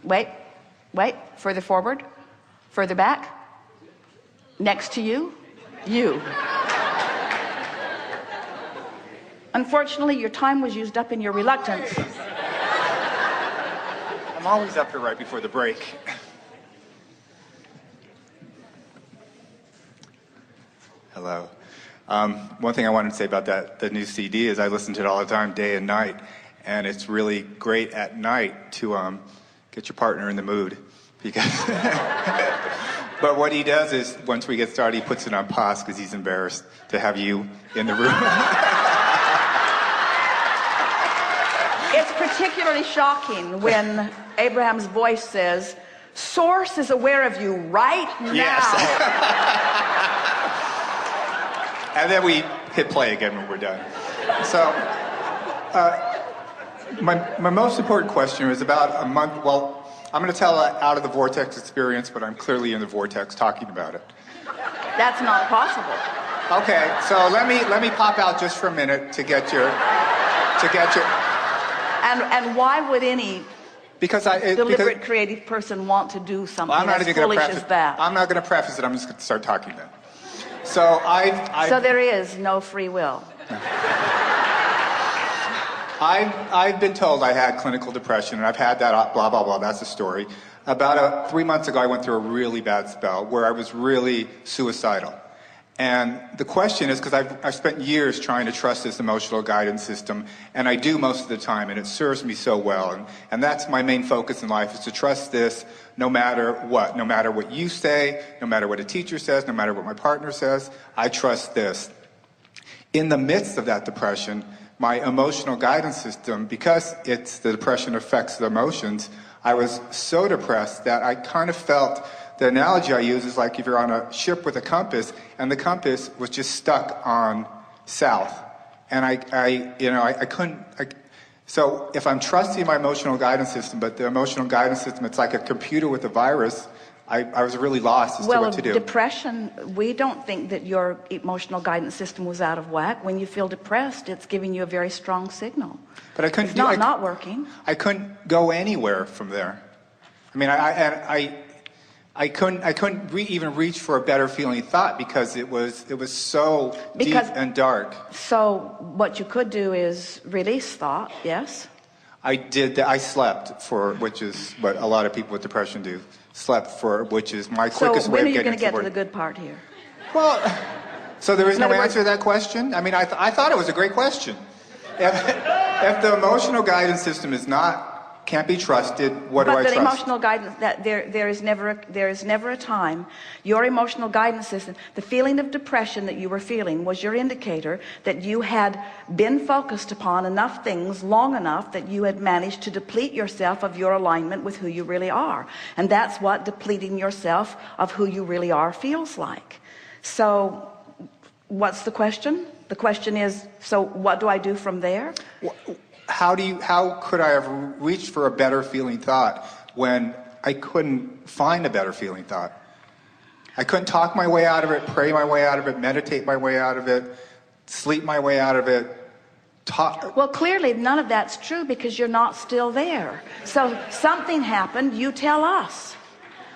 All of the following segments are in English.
Wait, further forward, further back, next to you, you. Unfortunately, your time was used up in your reluctance. I'm always up here right before the break. Hello. One thing I wanted to say about the new CD is I listen to it all the time, day and night, and it's really great at night to get your partner in the mood. Because but what he does is, once we get started, he puts it on pause because he's embarrassed to have you in the room. It's particularly shocking when Abraham's voice says, "Source is aware of you right now." Yes. And then we hit play again when we're done. So, my most important question was about a month. Well, I'm going to tell an out of the vortex experience, but I'm clearly in the vortex talking about it. That's not possible. Okay, so let me pop out just for a minute to get your. And why would any deliberate creative person want to do something well, as foolish as that? I'm not going to preface it. I'm just going to start talking then. So So there is no free will. I've been told I had clinical depression, and I've had that, blah, blah, blah, that's the story. About 3 months ago, I went through a really bad spell where I was really suicidal. And the question is, because I've spent years trying to trust this emotional guidance system, and I do most of the time, and it serves me so well. And that's my main focus in life, is to trust this no matter what. No matter what you say, no matter what a teacher says, no matter what my partner says, I trust this. In the midst of that depression, my emotional guidance system, because the depression affects the emotions, I was so depressed that I kind of felt, the analogy I use is like if you're on a ship with a compass, and the compass was just stuck on south. And I couldn't, so if I'm trusting my emotional guidance system, but the emotional guidance system, it's like a computer with a virus, I was really lost as to what to do. Well, depression, we don't think that your emotional guidance system was out of whack. When you feel depressed, it's giving you a very strong signal. But I couldn't it's not working. I couldn't go anywhere from there. I mean, I couldn't even reach for a better feeling thought because it was so deep and dark. So what you could do is release thought, yes? I did that. I slept which is what a lot of people with depression do. Which is my quickest way of getting to work. So when are you going to get to the good part here? Well, so there is no answer to that question? I mean, I thought it was a great question. If the emotional guidance system can't be trusted, what do I trust? But the emotional guidance, there is never a time. Your emotional guidance system, the feeling of depression that you were feeling was your indicator that you had been focused upon enough things long enough that you had managed to deplete yourself of your alignment with who you really are. And that's what depleting yourself of who you really are feels like. So what's the question? The question is, so what do I do from there? How could I have reached for a better feeling thought when I couldn't find a better feeling thought? I couldn't talk my way out of it, pray my way out of it, meditate my way out of it, sleep my way out of it. Well, clearly none of that's true because you're not still there. So something happened, you tell us.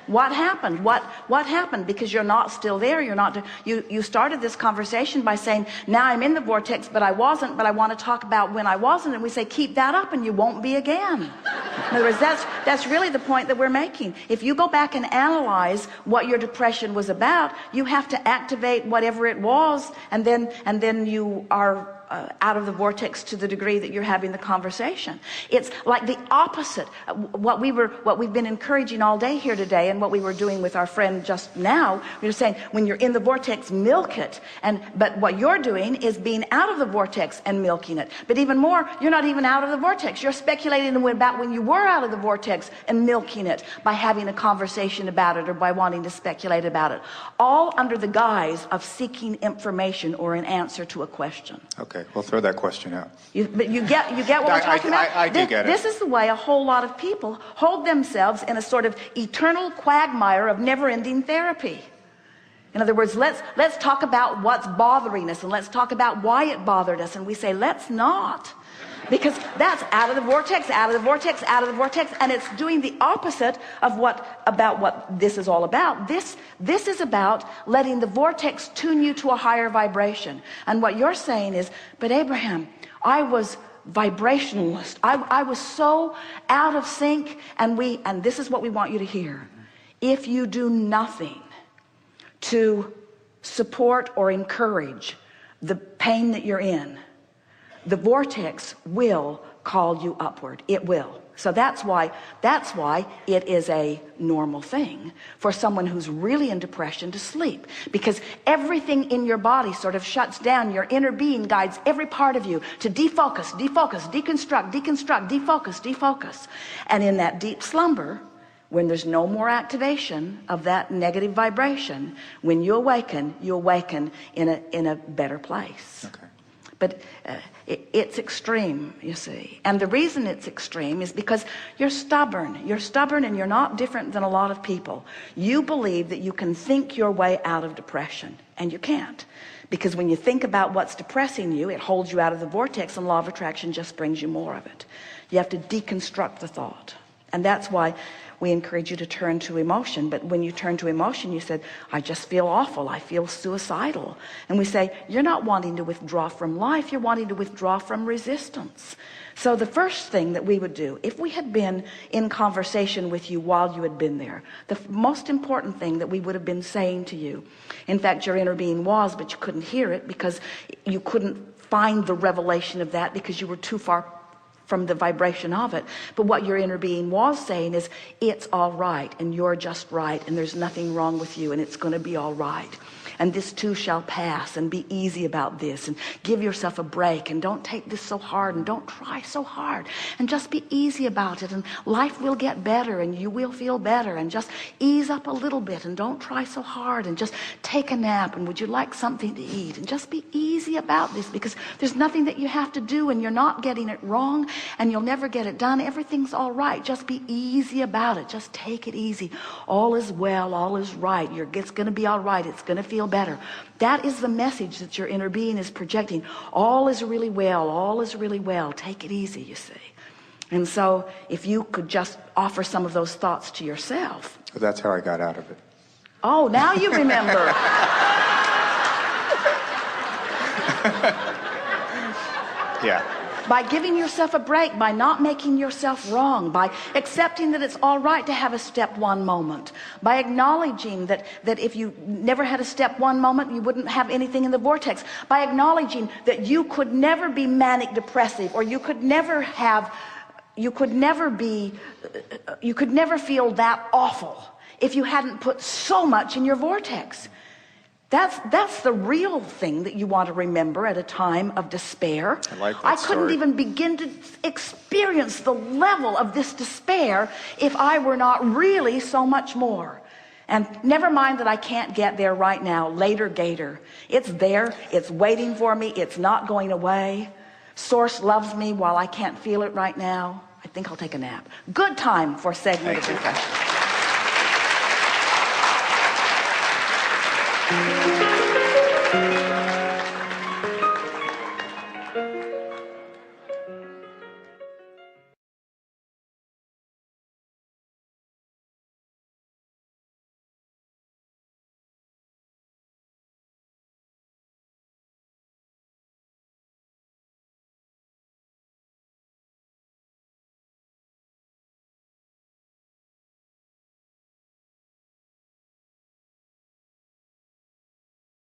What happened? What happened? Because you're not still there. You started this conversation by saying, now I'm in the vortex, but I wasn't, but I want to talk about when I wasn't. And we say, keep that up and you won't be again. In other words, that's really the point that we're making. If you go back and analyze what your depression was about, you have to activate whatever it was, and then you are out of the vortex to the degree that you're having the conversation. It's like the opposite. What we've been encouraging all day here today, and what we were doing with our friend just now, we were saying, when you're in the vortex, milk it. But what you're doing is being out of the vortex and milking it. But even more, you're not even out of the vortex. You're speculating about when you were out of the vortex and milking it by having a conversation about it or by wanting to speculate about it. All under the guise of seeking information or an answer to a question. Okay. We'll throw that question out. But you get what we're talking about? I do get it. This is the way a whole lot of people hold themselves in a sort of eternal quagmire of never-ending therapy. In other words, let's talk about what's bothering us, and let's talk about why it bothered us. And we say, let's not. Because that's out of the vortex, out of the vortex, out of the vortex, and it's doing the opposite of what this is all about. This is about letting the vortex tune you to a higher vibration. And what you're saying is, but Abraham, I was vibrationalist. I was so out of sync, and this is what we want you to hear. If you do nothing to support or encourage the pain that you're in, the vortex will call you upward. It will. So that's why it is a normal thing for someone who's really in depression to sleep, because everything in your body sort of shuts down. Your inner being guides every part of you to defocus, defocus, deconstruct, deconstruct, defocus, defocus. And in that deep slumber, when there's no more activation of that negative vibration, when you awaken in a better place. Okay. But it's extreme, you see. And the reason it's extreme is because you're stubborn. You're stubborn, and you're not different than a lot of people. You believe that you can think your way out of depression, and you can't. Because when you think about what's depressing you, it holds you out of the vortex, and law of attraction just brings you more of it. You have to deconstruct the thought. And that's why we encourage you to turn to emotion. But when you turn to emotion, you said, I just feel awful, I feel suicidal. And we say, you're not wanting to withdraw from life, you're wanting to withdraw from resistance. So the first thing that we would do, if we had been in conversation with you while you had been there, the most important thing that we would have been saying to you, in fact your inner being was, but you couldn't hear it because you couldn't find the revelation of that because you were too far from the vibration of it. But what your inner being was saying is, it's all right, and you're just right, and there's nothing wrong with you, and it's going to be all right. And this too shall pass, and be easy about this, and give yourself a break, and don't take this so hard, and don't try so hard, and just be easy about it, and life will get better, and you will feel better, and just ease up a little bit, and don't try so hard, and just take a nap, and would you like something to eat, and just be easy about this, because there's nothing that you have to do, and you're not getting it wrong, and you'll never get it done. Everything's all right. Just be easy about it. Just take it easy. All is well, all is right. It's going to be all right. It's going to feel better. That is the message that your inner being is projecting. All is really well. All is really well. Take it easy, you see. And so if you could just offer some of those thoughts to yourself. That's how I got out of it. Oh, now you remember. Yeah. By giving yourself a break, by not making yourself wrong, by accepting that it's all right to have a step one moment, by acknowledging that if you never had a step one moment, you wouldn't have anything in the vortex, by acknowledging that you could never be manic depressive, or you could never feel that awful if you hadn't put so much in your vortex. That's the real thing that you want to remember at a time of despair. I couldn't even begin to experience the level of this despair if I were not really so much more. And never mind that I can't get there right now, later gator. It's there, it's waiting for me, it's not going away. Source loves me while I can't feel it right now. I think I'll take a nap. Good time for a segment of refreshment.